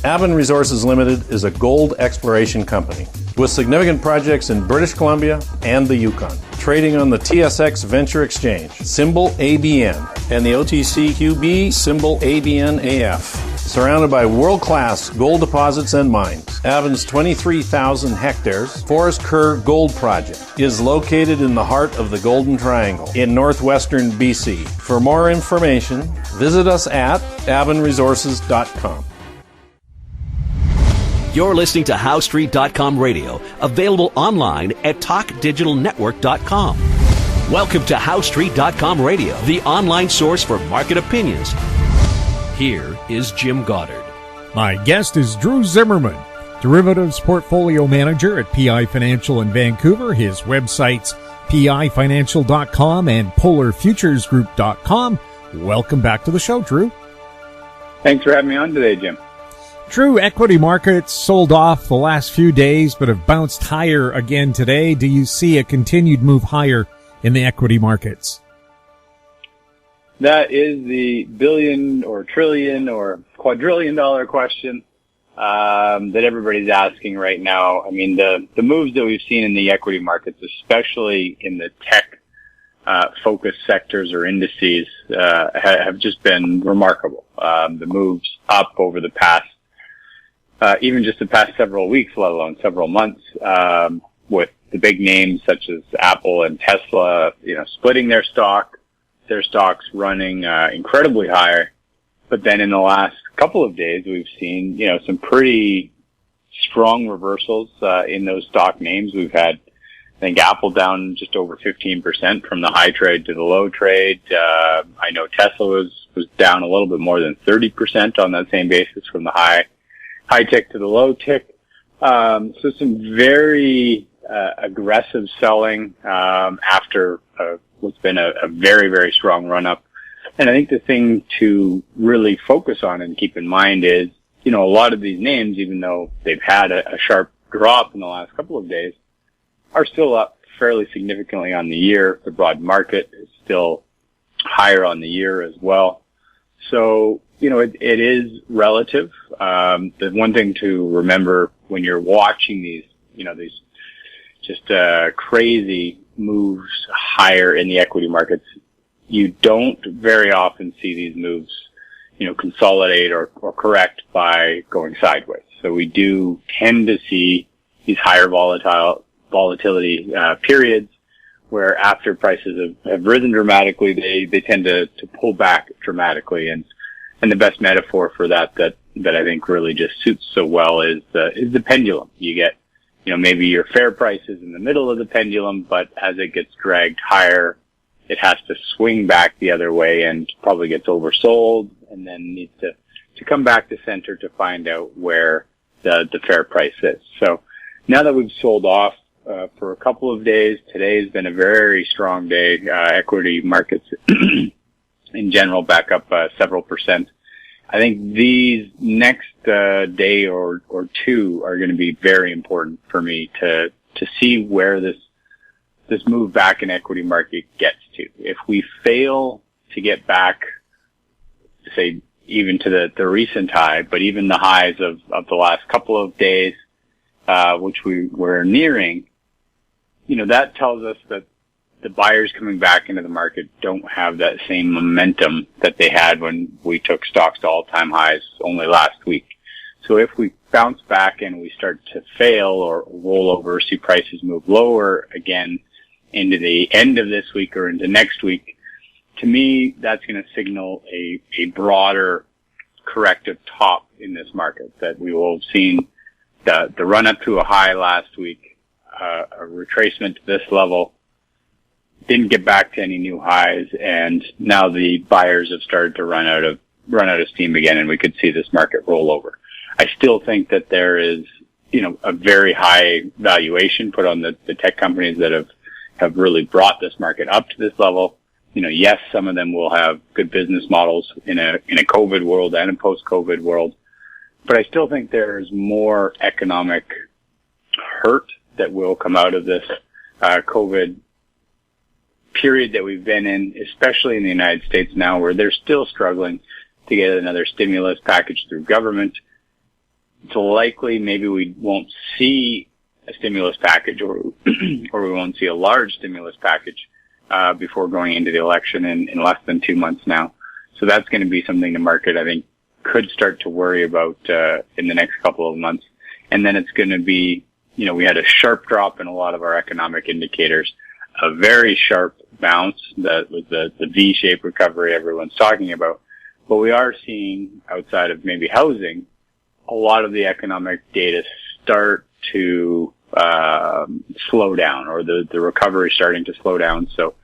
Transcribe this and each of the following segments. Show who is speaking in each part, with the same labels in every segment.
Speaker 1: Avon Resources Limited is a gold exploration company with significant projects in British Columbia and the Yukon. Trading on the TSX Venture Exchange, symbol ABN, and the OTCQB, symbol ABNAF. Surrounded by world-class gold deposits and mines, Avon's 23,000 hectares Forest Kerr Gold Project is located in the heart of the Golden Triangle in northwestern BC. For more information, visit us at avonresources.com.
Speaker 2: You're listening to HowStreet.com radio, available online at TalkDigitalNetwork.com. Welcome to HowStreet.com radio, the online source for market opinions. Here is Jim Goddard.
Speaker 3: My guest is Drew Zimmerman, Derivatives Portfolio Manager at PI Financial in Vancouver. His websites, pifinancial.com and polarfuturesgroup.com. Welcome back to the show, Drew.
Speaker 4: Thanks for having me on today, Jim.
Speaker 3: Drew, equity markets sold off the last few days but have bounced higher again today. Do you see a continued move higher in the equity markets?
Speaker 4: That is the billion or trillion or quadrillion dollar question that everybody's asking right now. I mean, the moves that we've seen in the equity markets, especially in the tech focused sectors or indices, have just been remarkable. The moves up over the past, even just the past several weeks, let alone several months, with the big names such as Apple and Tesla, splitting their stocks running incredibly higher. But then in the last couple of days, we've seen, some pretty strong reversals in those stock names. We've had, I think, Apple down just over 15% from the high trade to the low trade. I know Tesla was down a little bit more than 30% on that same basis from the high tick to the low tick. So some very aggressive selling after what's been a very, very strong run-up. And I think the thing to really focus on and keep in mind is, a lot of these names, even though they've had a sharp drop in the last couple of days, are still up fairly significantly on the year. The broad market is still higher on the year as well. So, it is relative. The one thing to remember when you're watching these just crazy moves higher in the equity markets, you don't very often see these moves, consolidate or correct by going sideways. So we do tend to see these higher volatility periods where after prices have risen dramatically, they tend to pull back dramatically. And the best metaphor for that I think really just suits so well is the pendulum. You get, maybe your fair price is in the middle of the pendulum, but as it gets dragged higher, it has to swing back the other way and probably gets oversold and then needs to come back to center to find out where the fair price is. So now that we've sold off for a couple of days, today's been a very strong day. Equity markets in general back up several percent. I think these next day or two are going to be very important for me to see where this move back in equity market gets to. If we fail to get back, say, even to the recent high, but even the highs of the last couple of days, which we're nearing, that tells us that the buyers coming back into the market don't have that same momentum that they had when we took stocks to all-time highs only last week. So if we bounce back and we start to fail or roll over, see prices move lower again into the end of this week or into next week, to me, that's going to signal a broader corrective top in this market, that we will have seen the run up to a high last week, a retracement to this level, didn't get back to any new highs, and now the buyers have started to run out of steam again, and we could see this market roll over. I still think that there is, a very high valuation put on the tech companies that have really brought this market up to this level. Yes, some of them will have good business models in a COVID world and a post-COVID world, but I still think there's more economic hurt that will come out of this COVID period that we've been in, especially in the United States now, where they're still struggling to get another stimulus package through government. it's likely maybe we won't see a stimulus package or we won't see a large stimulus package before going into the election in less than 2 months now. So that's going to be something the market, I think, could start to worry about in the next couple of months. And then it's going to be, we had a sharp drop in a lot of our economic indicators, a very sharp bounce that was the V-shaped recovery everyone's talking about. But we are seeing, outside of maybe housing, a lot of the economic data start to slow down, or the recovery starting to slow down. So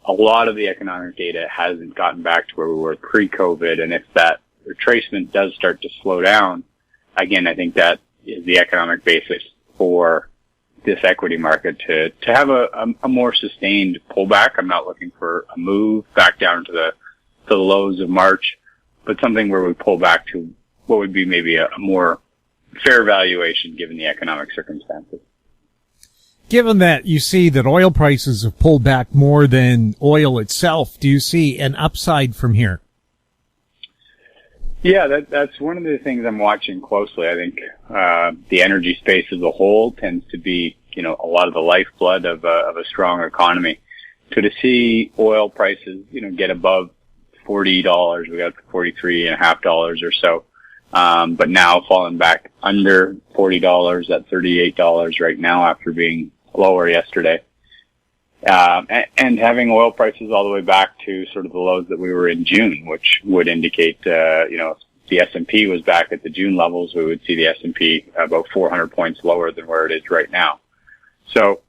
Speaker 4: a lot of the economic data hasn't gotten back to where we were pre-COVID. And if that retracement does start to slow down, again, I think that is the economic basis for this equity market to have a more sustained pullback. I'm not looking for a move back down to the lows of March, but something where we pull back to what would be maybe a more fair valuation given the economic circumstances.
Speaker 3: Given that you see that oil prices have pulled back more than oil itself, do you see an upside from here?
Speaker 4: Yeah, that's one of the things I'm watching closely. I think the energy space as a whole tends to be, a lot of the lifeblood of a strong economy. So to see oil prices, get above $40, we got $43.50 or so, but now falling back under $40 at $38 right now after being lower yesterday. And having oil prices all the way back to sort of the lows that we were in June, which would indicate, if the S&P was back at the June levels, we would see the S&P about 400 points lower than where it is right now. So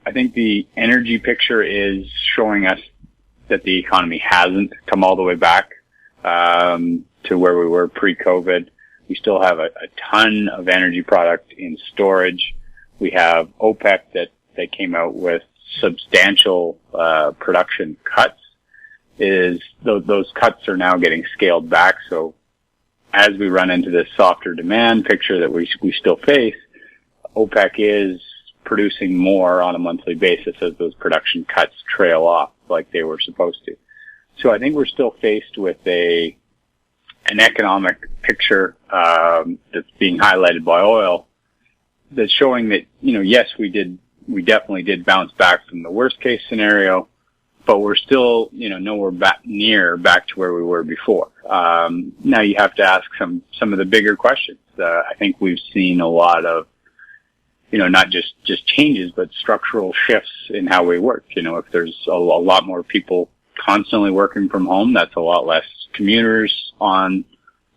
Speaker 4: I think the energy picture is showing us that the economy hasn't come all the way back to where we were pre-COVID. We still have a ton of energy product in storage. We have OPEC that came out with substantial production cuts. Those cuts are now getting scaled back. So as we run into this softer demand picture that we still face, OPEC is producing more on a monthly basis as those production cuts trail off like they were supposed to. So I think we're still faced with an economic picture that's being highlighted by oil that's showing that, yes, we definitely did bounce back from the worst case scenario, but we're still, nowhere back to where we were before. Now you have to ask some of the bigger questions. I think we've seen a lot of, not just changes, but structural shifts in how we work. If there's a lot more people constantly working from home, that's a lot less commuters on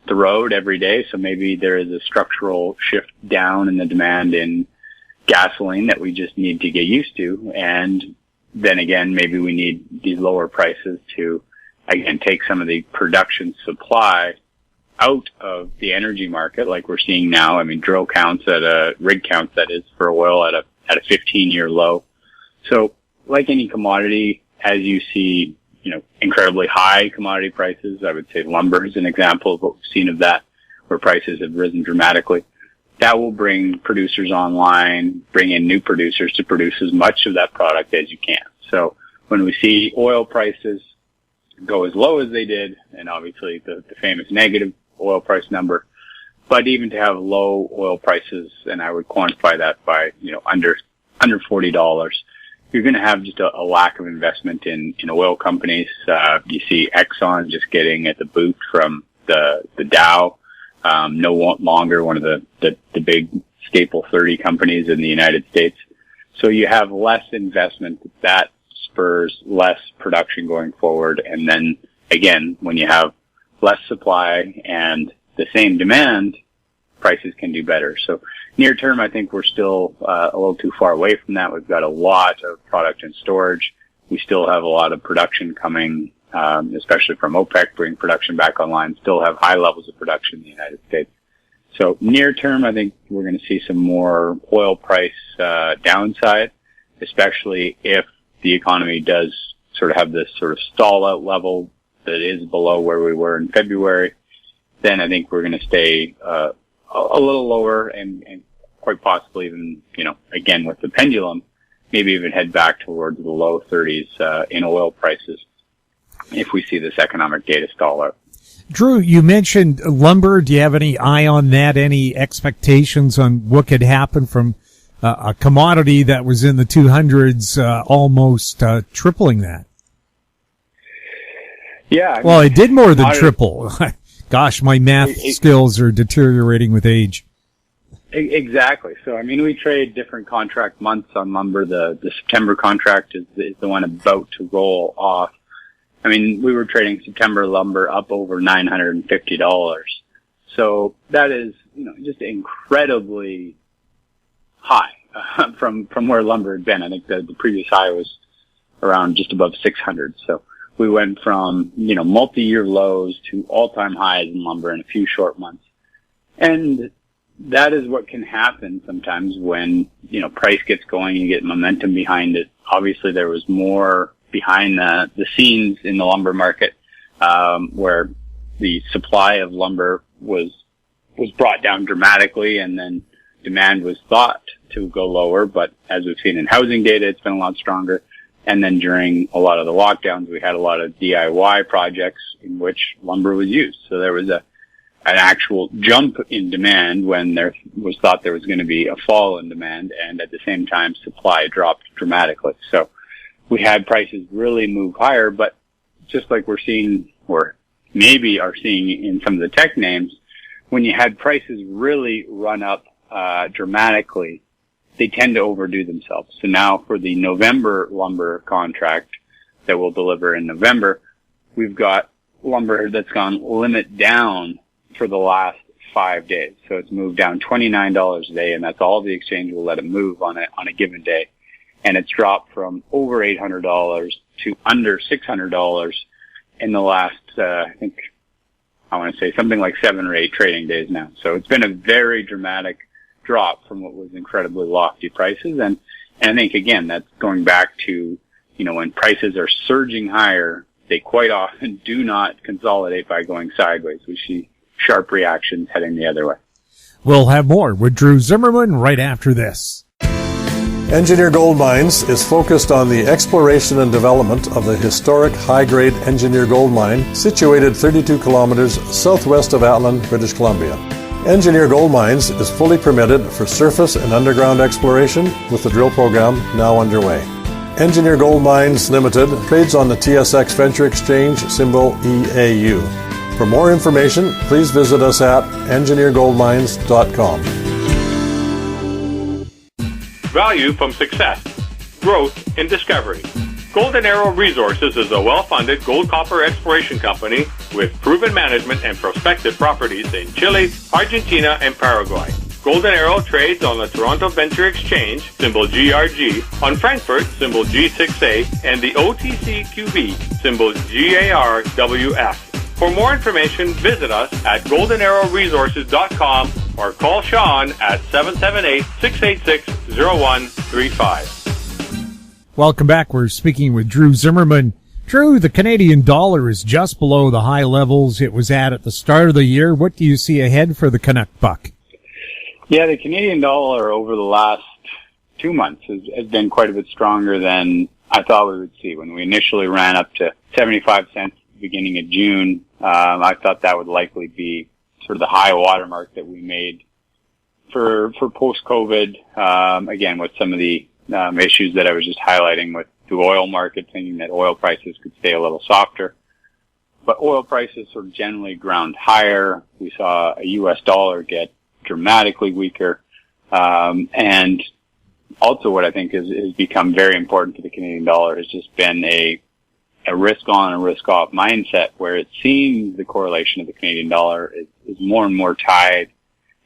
Speaker 4: the road every day. So maybe there is a structural shift down in the demand in gasoline that we just need to get used to. And then again, maybe we need these lower prices to, again, take some of the production supply out of the energy market like we're seeing now. I mean, drill counts rig counts, that is, for oil at a 15-year low. So like any commodity, as you see, incredibly high commodity prices, I would say lumber is an example of what we've seen of that, where prices have risen dramatically. That will bring producers online, bring in new producers to produce as much of that product as you can. So when we see oil prices go as low as they did, and obviously the famous negative oil price number, but even to have low oil prices, and I would quantify that by, under $40, you're going to have just a lack of investment in oil companies. You see Exxon just getting at the boot from the Dow. No longer one of the big staple 30 companies in the United States. So you have less investment. That spurs less production going forward. And then again, when you have less supply and the same demand, prices can do better. So near term, I think we're still a little too far away from that. We've got a lot of product in storage. We still have a lot of production coming, especially from OPEC, bring production back online, still have high levels of production in the United States. So near term, I think we're going to see some more oil price downside, especially if the economy does sort of have this sort of stall out level that is below where we were in February. Then I think we're going to stay a little lower and quite possibly even, again with the pendulum, maybe even head back towards the low 30s in oil prices if we see this economic data stall out.
Speaker 3: Drew, you mentioned lumber. Do you have any eye on that? Any expectations on what could happen from a commodity that was in the 200s, almost tripling that?
Speaker 4: Yeah.
Speaker 3: Well, it did more than triple. Gosh, my math skills are deteriorating with age.
Speaker 4: Exactly. So, I mean, we trade different contract months on lumber. The September contract is the one about to roll off. I mean, we were trading September lumber up over $950. So that is, just incredibly high from where lumber had been. I think the previous high was around just above 600. So we went from, multi-year lows to all-time highs in lumber in a few short months. And that is what can happen sometimes when, price gets going, you get momentum behind it. Obviously, there was more behind the scenes in the lumber market, where the supply of lumber was brought down dramatically, and then demand was thought to go lower. But as we've seen in housing data, it's been a lot stronger. And then during a lot of the lockdowns, we had a lot of DIY projects in which lumber was used. So there was an actual jump in demand when there was thought there was going to be a fall in demand, and at the same time, supply dropped dramatically. So we had prices really move higher, but just like we're seeing, or maybe are seeing in some of the tech names, when you had prices really run up dramatically, they tend to overdo themselves. So now for the November lumber contract that we'll deliver in November, we've got lumber that's gone limit down for the last 5 days. So it's moved down $29 a day, and that's all the exchange will let it move on a given day. And it's dropped from over $800 to under $600 in the last, I want to say something like 7 or 8 trading days now. So it's been a very dramatic drop from what was incredibly lofty prices. And I think, again, that's going back to, when prices are surging higher, they quite often do not consolidate by going sideways. We see sharp reactions heading the other way.
Speaker 3: We'll have more with Drew Zimmerman right after this.
Speaker 1: Engineer Gold Mines is focused on the exploration and development of the historic high-grade Engineer Gold Mine situated 32 kilometers southwest of Atlin, British Columbia. Engineer Gold Mines is fully permitted for surface and underground exploration with the drill program now underway. Engineer Gold Mines Limited trades on the TSX Venture Exchange, symbol EAU. For more information, please visit us at engineergoldmines.com.
Speaker 5: Value from success, growth in discovery. Golden Arrow Resources is a well-funded gold-copper exploration company with proven management and prospective properties in Chile, Argentina, and Paraguay. Golden Arrow trades on the Toronto Venture Exchange, symbol GRG, on Frankfurt, symbol G6A, and the OTCQB, symbol GARWF. For more information, visit us at goldenarrowresources.com or call Sean at 778-686-0135.
Speaker 3: Welcome back. We're speaking with Drew Zimmerman. Drew, the Canadian dollar is just below the high levels it was at the start of the year. What do you see ahead for the Canuck buck?
Speaker 4: Yeah, the Canadian dollar over the last 2 months has been quite a bit stronger than I thought we would see. When we initially ran up to 75 cents at the beginning of June, I thought that would likely be sort of the high watermark that we made for post-COVID, again, with some of the issues that I was just highlighting with the oil market, thinking that oil prices could stay a little softer. But oil prices sort of generally ground higher. We saw a U.S. dollar get dramatically weaker. And also what I think has become very important to the Canadian dollar has just been a risk on and risk off mindset, where it seems the correlation of the Canadian dollar is more and more tied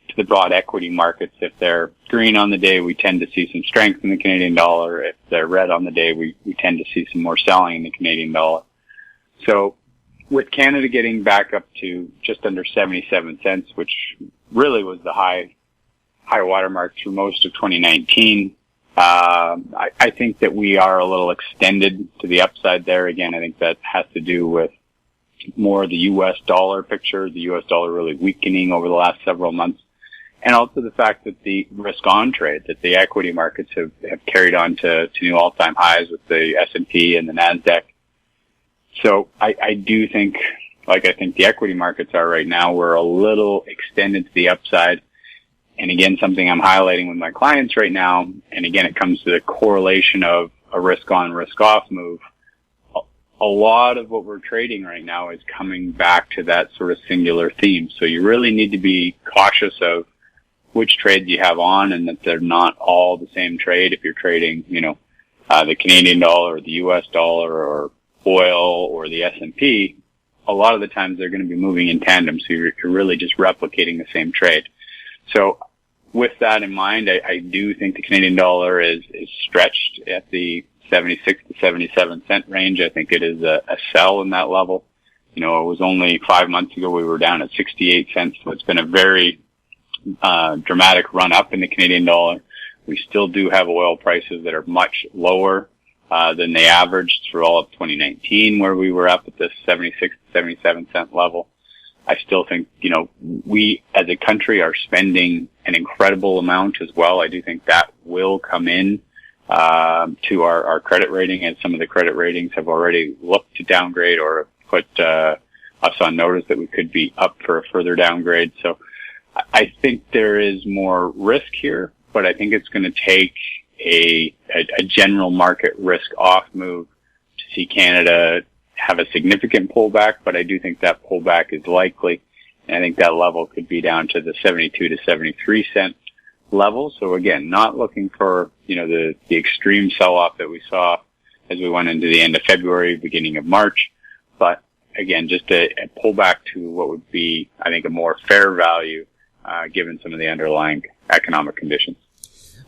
Speaker 4: to the broad equity markets. If they're green on the day, we tend to see some strength in the Canadian dollar. If they're red on the day, we tend to see some more selling in the Canadian dollar. So with Canada getting back up to just under 77 cents, which really was the high watermark through most of 2019, I think that we are a little extended to the upside there. Again, I think that has to do with more the U.S. dollar picture, the U.S. dollar really weakening over the last several months, and also the fact that the risk-on trade, that the equity markets have carried on to new all-time highs with the S&P and the NASDAQ. So I do think like I think the equity markets are right now, we're a little extended to the upside. And again, something I'm highlighting with my clients right now, and again, it comes to the correlation of a risk on, risk off move. A lot of what we're trading right now is coming back to that sort of singular theme. So you really need to be cautious of which trades you have on, and that they're not all the same trade. If you're trading, the Canadian dollar or the US dollar or oil or the S&P, a lot of the times they're going to be moving in tandem. So you're really just replicating the same trade. So with that in mind, I do think the Canadian dollar is stretched at the 76 to 77 cent range. I think it is a sell in that level. It was only 5 months ago we were down at 68 cents. So it's been a very dramatic run up in the Canadian dollar. We still do have oil prices that are much lower than they averaged through all of 2019, where we were up at this 76 to 77 cent level. I still think, we as a country are spending an incredible amount as well. I do think that will come in to our credit rating, and some of the credit ratings have already looked to downgrade or put us on notice that we could be up for a further downgrade. So I think there is more risk here, but I think it's going to take a general market risk off move to see Canada have a significant pullback, but I do think that pullback is likely. And I think that level could be down to the 72 to 73 cent level. So again, not looking for, the extreme sell-off that we saw as we went into the end of February, beginning of March. But again, just a pullback to what would be, I think, a more fair value, given some of the underlying economic conditions.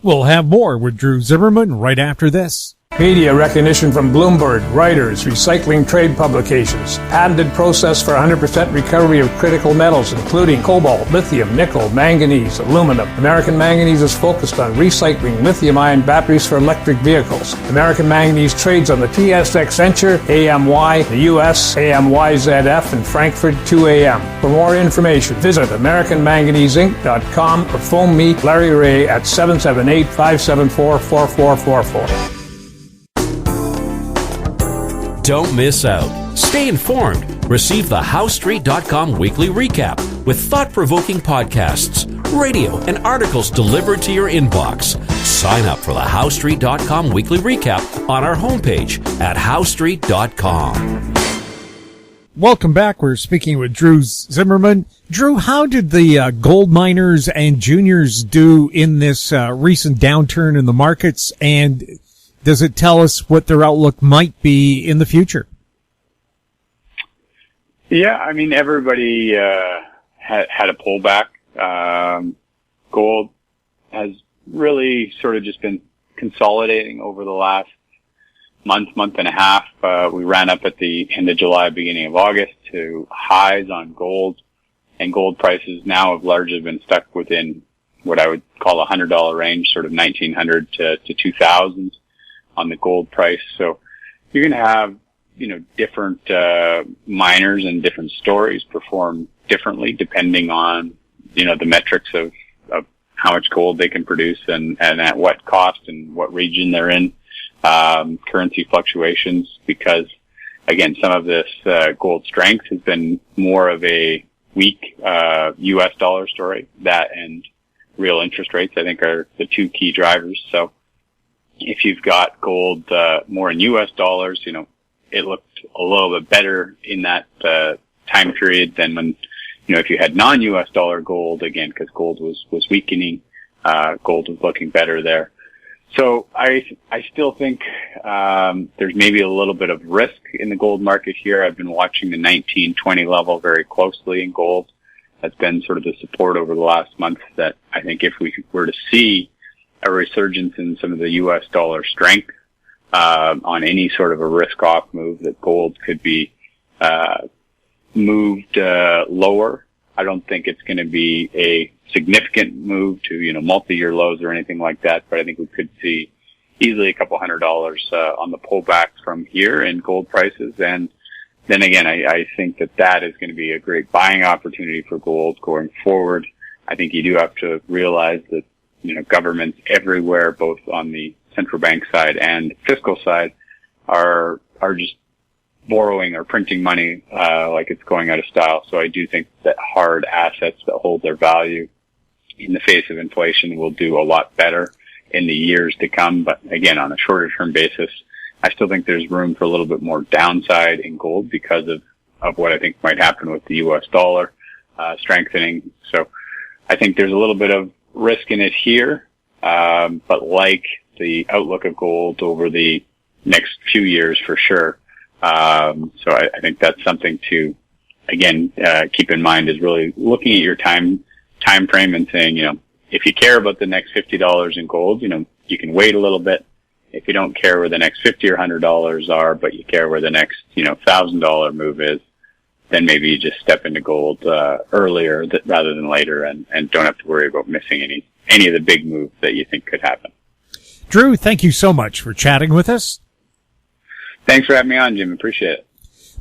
Speaker 3: We'll have more with Drew Zimmerman right after this.
Speaker 6: Media recognition from Bloomberg, Reuters, recycling trade publications, patented process for 100% recovery of critical metals, including cobalt, lithium, nickel, manganese, aluminum. American Manganese is focused on recycling lithium-ion batteries for electric vehicles. American Manganese trades on the TSX Venture, AMY, the US, AMYZF, and Frankfurt 2AM. For more information, visit AmericanManganeseInc.com or phone me, Larry Ray, at 778-574-4444.
Speaker 2: Don't miss out. Stay informed. Receive the HowStreet.com weekly recap with thought-provoking podcasts, radio, and articles delivered to your inbox. Sign up for the HowStreet.com weekly recap on our homepage at HowStreet.com.
Speaker 3: Welcome back. We're speaking with Drew Zimmerman. Drew, how did the gold miners and juniors do in this recent downturn in the markets, and does it tell us what their outlook might be in the future?
Speaker 4: Yeah, I mean, everybody had a pullback. Gold has really sort of just been consolidating over the last month and a half. We ran up at the end of July, beginning of August to highs on gold, and gold prices now have largely been stuck within what I would call a $100 range, sort of 1,900 to 2,000 on the gold price. So you're going to have, different miners and different stories perform differently depending on, the metrics of how much gold they can produce and at what cost and what region they're in. Currency fluctuations, because again, some of this gold strength has been more of a weak US dollar story. That and real interest rates, I think, are the two key drivers. So if you've got gold more in US dollars, it looked a little bit better in that time period than when, if you had non-US dollar gold, again, because gold was weakening, gold was looking better there. So I still think there's maybe a little bit of risk in the gold market here. I've been watching the 1920 level very closely in gold. That's been sort of the support over the last month that I think if we were to see a resurgence in some of the US dollar strength on any sort of a risk off move, that gold could be moved lower. I don't think it's going to be a significant move to, multi-year lows or anything like that, but I think we could see easily a couple $100 on the pullback from here in gold prices. And then again, I think that is going to be a great buying opportunity for gold going forward. I think you do have to realize that, governments everywhere, both on the central bank side and fiscal side, are just borrowing or printing money like it's going out of style. So I do think that hard assets that hold their value in the face of inflation will do a lot better in the years to come. But again, on a shorter term basis, I still think there's room for a little bit more downside in gold because of what I think might happen with the US dollar strengthening. So I think there's a little bit of risk in it here, but like the outlook of gold over the next few years for sure. So I think that's something to, again, keep in mind, is really looking at your time frame and saying, if you care about the next $50 in gold, you can wait a little bit. If you don't care where the next $50 or $100 are, but you care where the next, $1,000 move is, then maybe you just step into gold, earlier rather than later and don't have to worry about missing any of the big moves that you think could happen.
Speaker 3: Drew, thank you so much for chatting with us.
Speaker 4: Thanks for having me on, Jim. Appreciate it.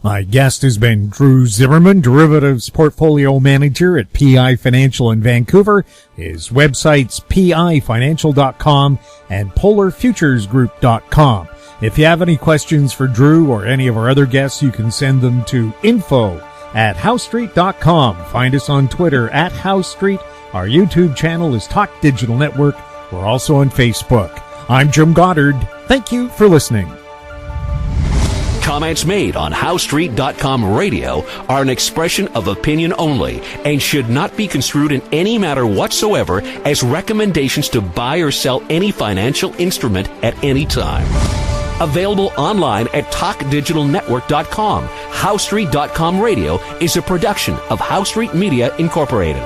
Speaker 3: My guest has been Drew Zimmerman, Derivatives Portfolio Manager at PI Financial in Vancouver. His websites pifinancial.com and polarfuturesgroup.com. If you have any questions for Drew or any of our other guests, you can send them to info@housestreet.com. Find us on Twitter @HouseStreet. Our YouTube channel is Talk Digital Network. We're also on Facebook. I'm Jim Goddard. Thank you for listening.
Speaker 2: Comments made on HowStreet.com radio are an expression of opinion only and should not be construed in any matter whatsoever as recommendations to buy or sell any financial instrument at any time. Available online at TalkDigitalNetwork.com. HowStreet.com radio is a production of HowStreet Media Incorporated.